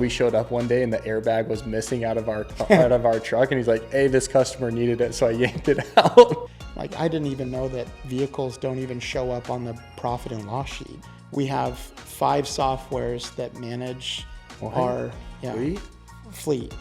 We showed up one day and the airbag was missing out of our truck, and he's like, hey, this customer needed it, so I yanked it out. Like, I didn't even know that vehicles don't even show up on the profit and loss sheet. We have 5 softwares that manage our fleet.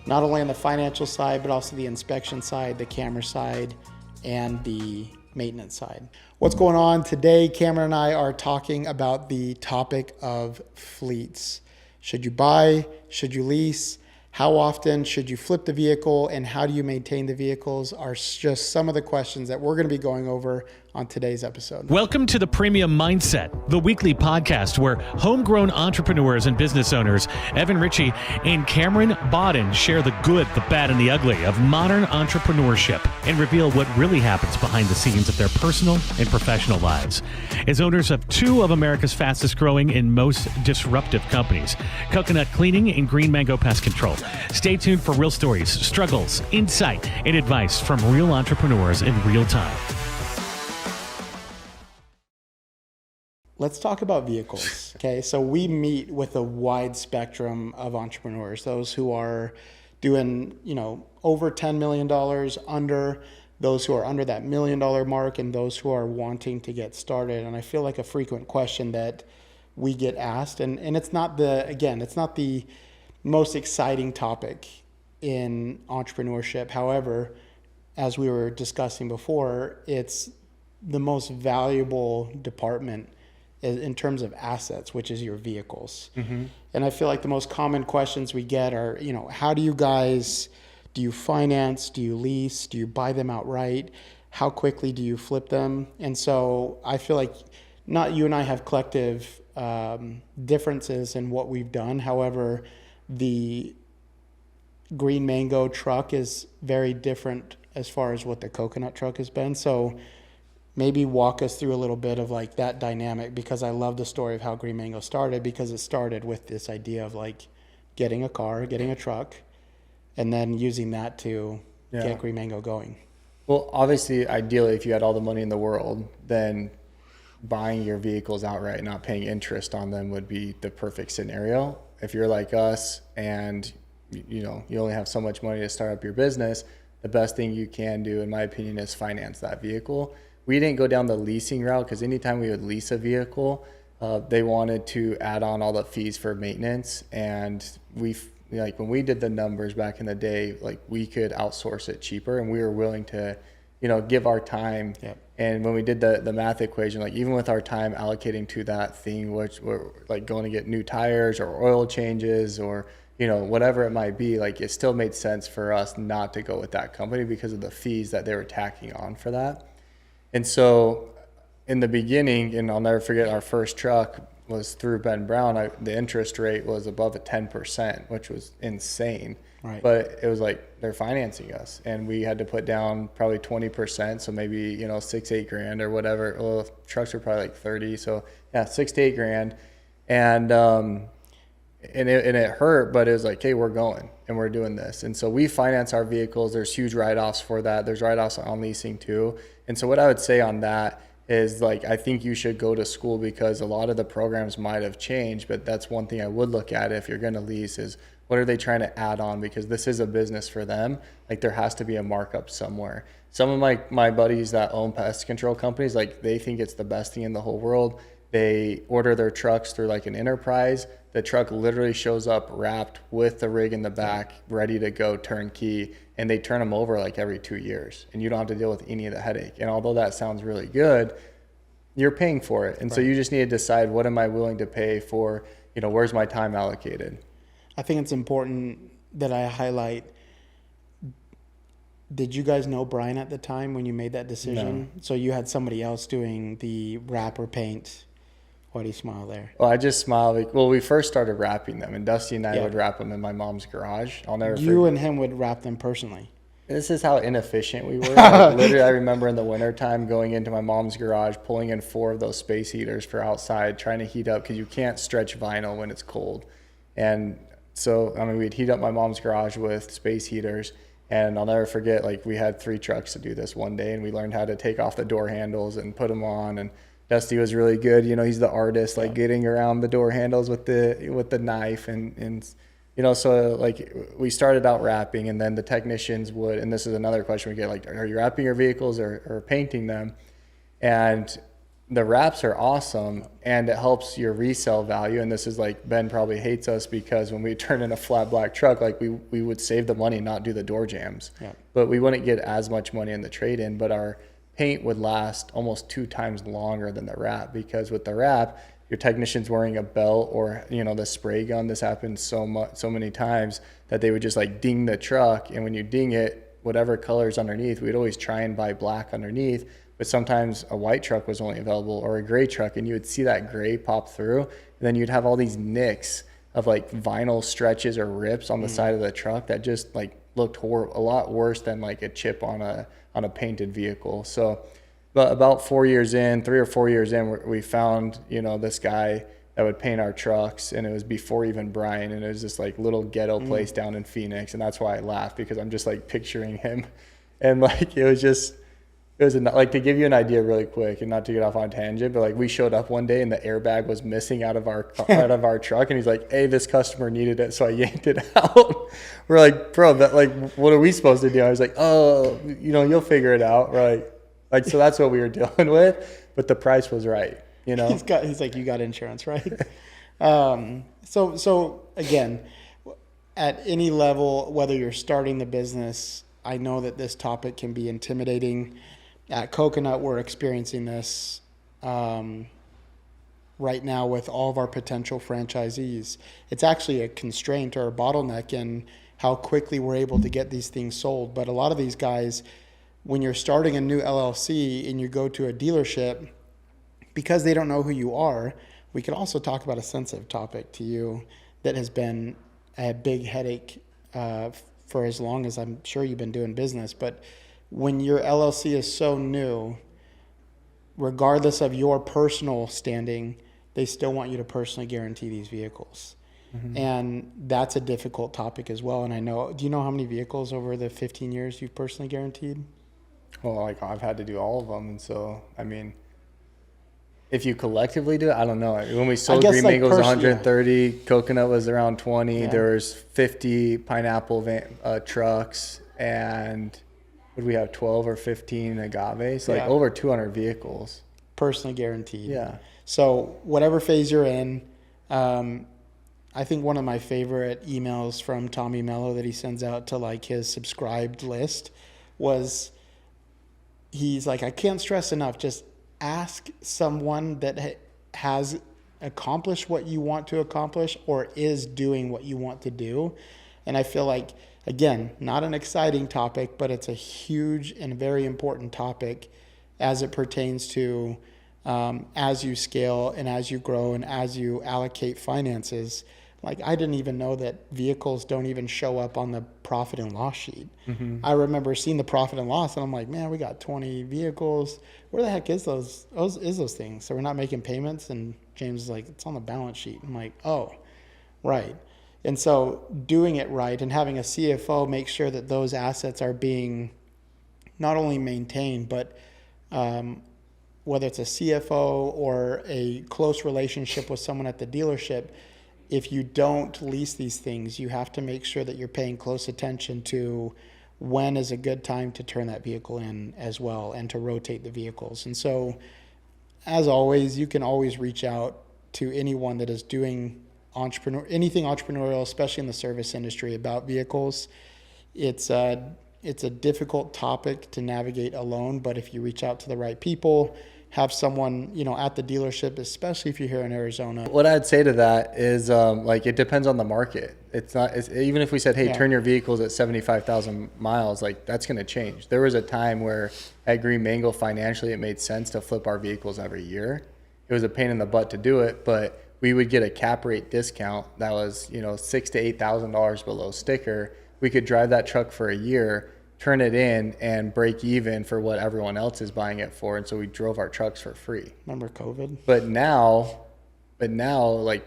Not only on the financial side, but also the inspection side, the camera side, and the maintenance side. What's going on today? Cameron and I are talking about the topic of fleets. Should you buy? Should you lease? How often should you flip the vehicle? And how do you maintain the vehicles are just some of the questions that we're going to be going over on today's episode. Welcome to the Premium Mindset, the weekly podcast where homegrown entrepreneurs and business owners, Evan Ritchie and Cameron Bawden, share the good, the bad, and the ugly of modern entrepreneurship and reveal what really happens behind the scenes of their personal and professional lives. As owners of 2 of America's fastest growing and most disruptive companies, Coconut Cleaning and Green Mango Pest Control. Stay tuned for real stories, struggles, insight, and advice from real entrepreneurs in real time. Let's talk about vehicles. Okay, so we meet with a wide spectrum of entrepreneurs, those who are doing, over $10 million, under, those who are under that $1 million mark, and those who are wanting to get started. And I feel like a frequent question that we get asked, and it's not the most exciting topic in entrepreneurship. However, as we were discussing before, it's the most valuable department in terms of assets, which is your vehicles. Mm-hmm. And I feel like the most common questions we get are, how do you finance? Do you lease? Do you buy them outright? How quickly do you flip them? And so I feel like not you and I have collective differences in what we've done. However, the Green Mango truck is very different as far as what the coconut truck has been. So maybe walk us through a little bit of like that dynamic, because I love the story of how Green Mango started, because it started with this idea of like getting a car, getting a truck, and then using that to get Green Mango going. Well, obviously, ideally, if you had all the money in the world, then buying your vehicles outright, not paying interest on them, would be the perfect scenario. If you're like us and you only have so much money to start up your business, the best thing you can do, in my opinion, is finance that vehicle. We didn't go down the leasing route, because anytime we would lease a vehicle, they wanted to add on all the fees for maintenance. And when we did the numbers back in the day, like, we could outsource it cheaper, and we were willing to, give our time. Yep. And when we did the math equation, like, even with our time allocating to that thing, which we're like going to get new tires or oil changes or, whatever it might be, like, it still made sense for us not to go with that company because of the fees that they were tacking on for that. And so in the beginning, and I'll never forget, our first truck was through Ben Brown. The interest rate was above 10%, which was insane. Right. But it was like they're financing us, and we had to put down probably 20%. So maybe, $6-8 grand or whatever. Well, trucks were probably like 30. So yeah, $6-8 grand. And it hurt, but it was like, hey, we're going and we're doing this. And so we finance our vehicles. There's huge write-offs for that. There's write-offs on leasing too. And so what I would say on that is, like, I think you should go to school, because a lot of the programs might have changed, but that's one thing I would look at if you're going to lease is, what are they trying to add on? Because this is a business for them. Like, there has to be a markup somewhere. Some of my buddies that own pest control companies, like, they think it's the best thing in the whole world. They order their trucks through like an enterprise. The truck literally shows up wrapped with the rig in the back, ready to go, turnkey, and they turn them over like every 2 years, and you don't have to deal with any of the headache. And although that sounds really good, you're paying for it. And so you just need to decide, what am I willing to pay for, where's my time allocated? I think it's important that I highlight, did you guys know Brian at the time when you made that decision? No. So you had somebody else doing the wrap or paint. Why do you smile there? Well, I just smile. Well, we first started wrapping them, and Dusty and I would wrap them in my mom's garage. I'll never forget. You and him would wrap them personally. This is how inefficient we were. Like, literally, I remember in the wintertime going into my mom's garage, pulling in 4 of those space heaters for outside, trying to heat up, because you can't stretch vinyl when it's cold. And so, we'd heat up my mom's garage with space heaters. And I'll never forget, like, we had 3 trucks to do this one day, and we learned how to take off the door handles and put them on, and Dusty was really good. You know, he's the artist, like getting around the door handles with the knife and you know, so like we started out wrapping, and then the technicians would, and this is another question we get, like, are you wrapping your vehicles or painting them? And the wraps are awesome, and it helps your resale value. And this is like, Ben probably hates us because when we turn in a flat black truck, like we would save the money, not do the door jams, but we wouldn't get as much money in the trade-in, but our paint would last almost 2 times longer than the wrap, because with the wrap, your technician's wearing a belt or, you know, the spray gun. This happens so many times that they would just like ding the truck. And when you ding it, whatever color's underneath, we'd always try and buy black underneath. But sometimes a white truck was only available, or a gray truck, and you would see that gray pop through. And then you'd have all these nicks of like vinyl stretches or rips on the side of the truck that just like looked a lot worse than like a chip on a painted vehicle. So, but about 3 or 4 years in, we found, you know, this guy that would paint our trucks, and it was before even Brian, and it was this like little ghetto place down in Phoenix. And that's why I laugh, because I'm just like picturing him, and like it was like, to give you an idea really quick, and not to get off on a tangent, but like we showed up one day and the airbag was missing out of our truck, and he's like, hey, this customer needed it, so I yanked it out. We're like, bro, that, like, what are we supposed to do? I was like, oh, you know, you'll figure it out. We're like, so that's what we were dealing with, but the price was right, you know. He's like, you got insurance, right? So again, at any level, whether you're starting the business, I know that this topic can be intimidating. At Coconut, we're experiencing this right now with all of our potential franchisees. It's actually a constraint or a bottleneck in how quickly we're able to get these things sold. But a lot of these guys, when you're starting a new LLC and you go to a dealership, because they don't know who you are, we could also talk about a sensitive topic to you that has been a big headache for as long as I'm sure you've been doing business. But when your LLC is so new, regardless of your personal standing, they still want you to personally guarantee these vehicles. Mm-hmm. And that's a difficult topic as well. And I know, do you know how many vehicles over the 15 years you've personally guaranteed? Well, like, I've had to do all of them. And so, I mean, if you collectively do it, I don't know. When we sold Green Mango, it was 130. Coconut was around 20. There was 50 pineapple trucks, and would we have 12 or 15 agaves? So like over 200 vehicles. Personally guaranteed. Yeah. So whatever phase you're in, I think one of my favorite emails from Tommy Mello that he sends out to like his subscribed list was, he's like, I can't stress enough, just ask someone that has accomplished what you want to accomplish or is doing what you want to do. And I feel like, again, not an exciting topic, but it's a huge and very important topic as it pertains to as you scale and as you grow and as you allocate finances. Like, I didn't even know that vehicles don't even show up on the profit and loss sheet. Mm-hmm. I remember seeing the profit and loss, and I'm like, man, we got 20 vehicles. Where the heck is those things? So we're not making payments? And James is like, it's on the balance sheet. I'm like, oh, right. And so doing it right and having a CFO make sure that those assets are being not only maintained, but whether it's a CFO or a close relationship with someone at the dealership, if you don't lease these things, you have to make sure that you're paying close attention to when is a good time to turn that vehicle in as well and to rotate the vehicles. And so, as always, you can always reach out to anyone that is doing anything entrepreneurial, especially in the service industry, about vehicles. It's a difficult topic to navigate alone, but if you reach out to the right people, have someone, at the dealership, especially if you're here in Arizona. What I'd say to that is, like, it depends on the market. Even if we said, hey, turn your vehicles at 75,000 miles, like, that's going to change. There was a time where at Green Mango, financially, it made sense to flip our vehicles every year. It was a pain in the butt to do it, but we would get a cap rate discount that was, $6,000 to $8,000 below sticker. We could drive that truck for a year, turn it in, and break even for what everyone else is buying it for. And so we drove our trucks for free. Remember COVID? But now, like,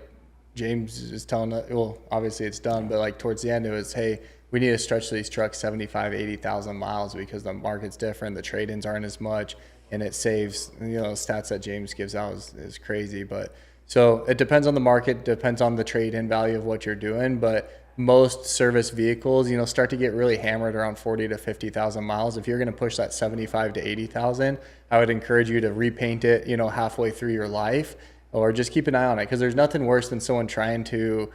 James is telling us, well, obviously it's done, but like towards the end it was, hey, we need to stretch these trucks 75, 80,000 miles because the market's different. The trade-ins aren't as much. and it saves, stats that James gives out is crazy. But so it depends on the market, depends on the trade-in value of what you're doing. But most service vehicles, start to get really hammered around 40 to 50,000 miles. If you're going to push that 75 to 80,000, I would encourage you to repaint it, halfway through your life, or just keep an eye on it. Cause there's nothing worse than someone trying to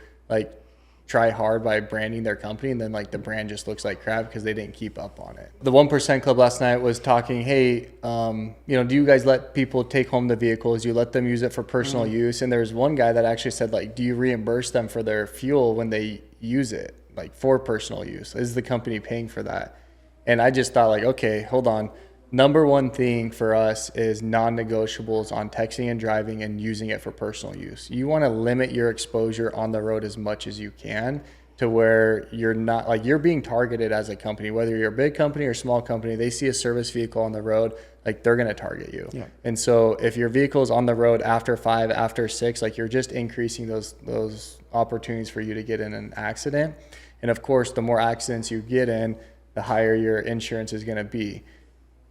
try hard by branding their company, and then the brand just looks like crap because they didn't keep up on it. The 1% Club last night was talking, hey, do you guys let people take home the vehicles? You let them use it for personal use? And there's one guy that actually said, do you reimburse them for their fuel when they use it, for personal use? Is the company paying for that? And I just thought, okay, hold on. Number one thing for us is non-negotiables on texting and driving and using it for personal use. You want to limit your exposure on the road as much as you can, to where you're not you're being targeted as a company, whether you're a big company or small company. They see a service vehicle on the road, they're going to target you. Yeah. And so if your vehicle is on the road after 5, after 6, you're just increasing those opportunities for you to get in an accident. And of course, the more accidents you get in, the higher your insurance is going to be.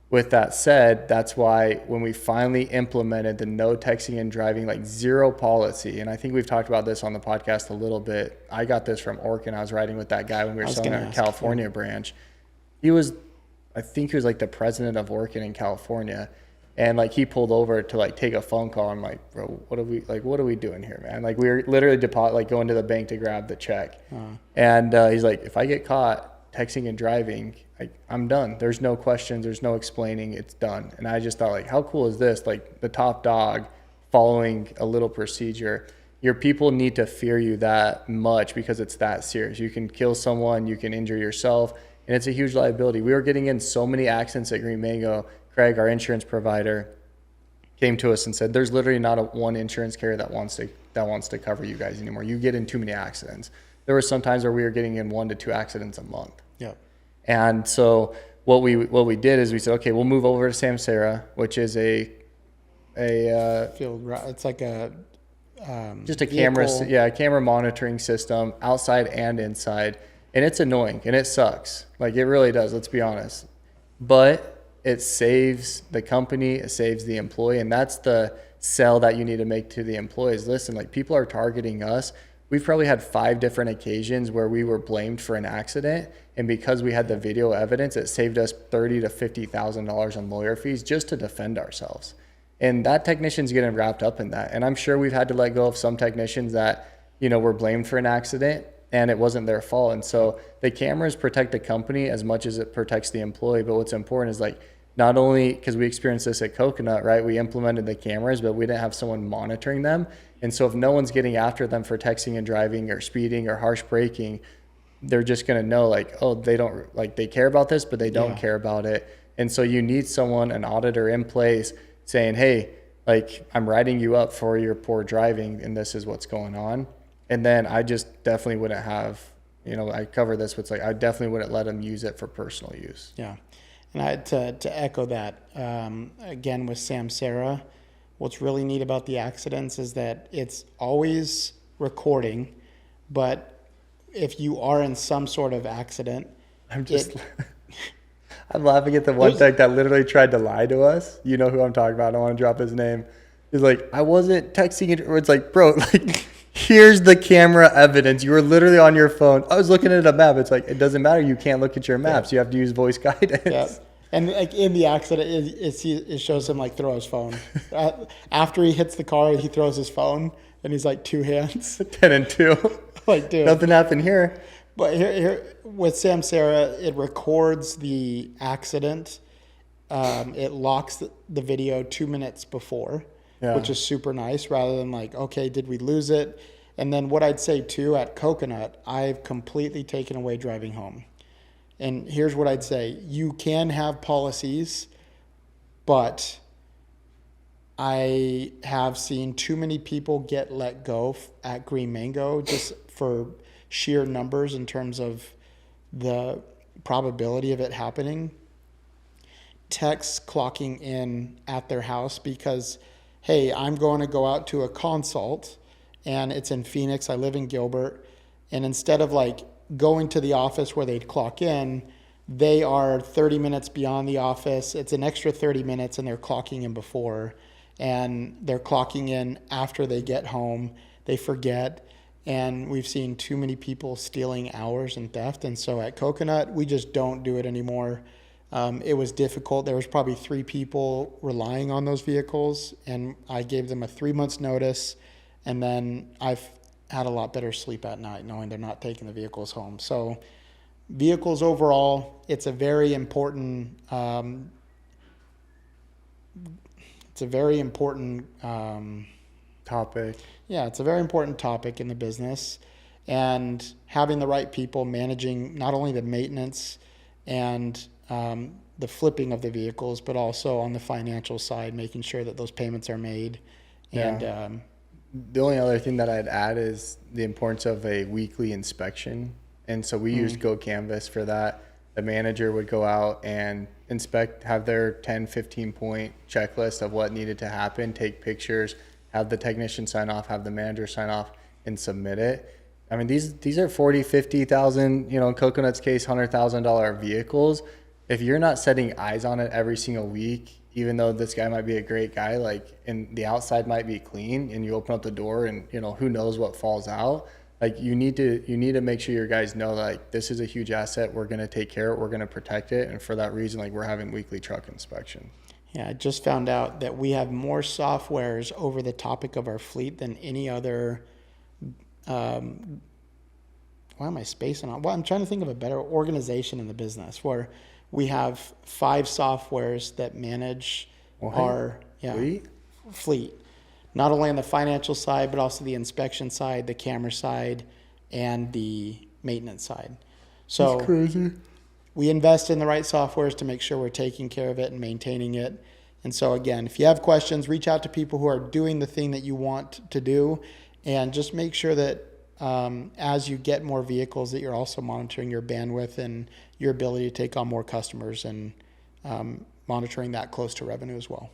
With that said, that's why when we finally implemented the no texting and driving, zero policy, and I think we've talked about this on the podcast a little bit. I got this from Orkin. I was riding with that guy when we were selling our California branch. I think he was the president of Orkin in California. And he pulled over to take a phone call. I'm like, bro, what are we doing here, man? We were literally going to the bank to grab the check. And he's like, if I get caught texting and driving, I'm done. There's no questions. There's no explaining. It's done. And I just thought, how cool is this? The top dog following a little procedure. Your people need to fear you that much because it's that serious. You can kill someone, you can injure yourself, and it's a huge liability. We were getting in so many accidents at Green Mango. Craig, our insurance provider, came to us and said, there's literally not one insurance carrier that wants to cover you guys anymore. You get in too many accidents. There were some times where we were getting in 1 to 2 accidents a month. Yeah. And so what we did is we said, okay, we'll move over to Samsara, which is a field. It's just a camera monitoring system outside and inside, and it's annoying and it sucks. It really does. Let's be honest, but it saves the company, it saves the employee, and that's the sell that you need to make to the employees. Listen, people are targeting us. We've probably had 5 different occasions where we were blamed for an accident, and because we had the video evidence, it saved us $30,000 to $50,000 in lawyer fees just to defend ourselves. And that technician's getting wrapped up in that. And I'm sure we've had to let go of some technicians that, were blamed for an accident and it wasn't their fault. And so the cameras protect the company as much as it protects the employee. But what's important is not only, because we experienced this at Coconut, right? We implemented the cameras, but we didn't have someone monitoring them. And so if no one's getting after them for texting and driving or speeding or harsh braking, they're just going to know they don't they care about this, but they don't care about it. And so you need someone, an auditor in place saying, hey, I'm writing you up for your poor driving and this is what's going on. And then I just definitely wouldn't have, I cover this with I definitely wouldn't let them use it for personal use. Yeah. And to echo that, again, with Samsara, what's really neat about the accidents is that it's always recording, but if you are in some sort of accident, I'm laughing at the one tech that literally tried to lie to us. You know who I'm talking about. I don't want to drop his name. He's like, I wasn't texting it. It's bro, here's the camera evidence. You were literally on your phone. I was looking at a map. It's it doesn't matter. You can't look at your maps. You have to use voice guidance. Yeah. And in the accident, it shows him throw his phone. After he hits the car, he throws his phone, and he's 2 hands. 10 and 2. Dude. Nothing happened here. But here with Samsara, it records the accident. It locks the video 2 minutes before, which is super nice, rather than okay, did we lose it? And then what I'd say too, at Coconut, I've completely taken away driving home. And here's what I'd say. You can have policies, but I have seen too many people get let go at Green Mango just for sheer numbers in terms of the probability of it happening. Techs clocking in at their house because, hey, I'm going to go out to a consult and it's in Phoenix. I live in Gilbert. And instead of going to the office where they'd clock in, they are 30 minutes beyond the office. It's an extra 30 minutes, and they're clocking in before, and they're clocking in after they get home. They forget, and we've seen too many people stealing hours and theft. And so at Coconut, we just don't do it anymore. It was difficult. There was probably 3 people relying on those vehicles, and I gave them a 3 months notice, and then I've had a lot better sleep at night knowing they're not taking the vehicles home. So vehicles overall, it's a very important Topic. Yeah, it's a very important topic in the business, and having the right people managing not only the maintenance and the flipping of the vehicles, but also on the financial side, making sure that those payments are made. And the only other thing that I'd add is the importance of a weekly inspection. And so we used Go Canvas for that. The manager would go out and inspect, have their 10, 15 point checklist of what needed to happen, take pictures, have the technician sign off, have the manager sign off, and submit it. I mean, these are 40, 50,000, in Coconut's case, $100,000 vehicles. If you're not setting eyes on it every single week, even though this guy might be a great guy, and the outside might be clean, and you open up the door and, who knows what falls out. You need to make sure your guys know this is a huge asset. We're going to take care of it. We're going to protect it. And for that reason, we're having weekly truck inspection. Yeah, I just found out that we have more softwares over the topic of our fleet than any other. Why am I spacing on? Well, I'm trying to think of a better organization in the business where we have 5 softwares that manage our fleet. Not only on the financial side, but also the inspection side, the camera side, and the maintenance side. So that's crazy. We invest in the right softwares to make sure we're taking care of it and maintaining it. And so again, if you have questions, reach out to people who are doing the thing that you want to do, and just make sure that as you get more vehicles, that you're also monitoring your bandwidth and your ability to take on more customers, and monitoring that close to revenue as well.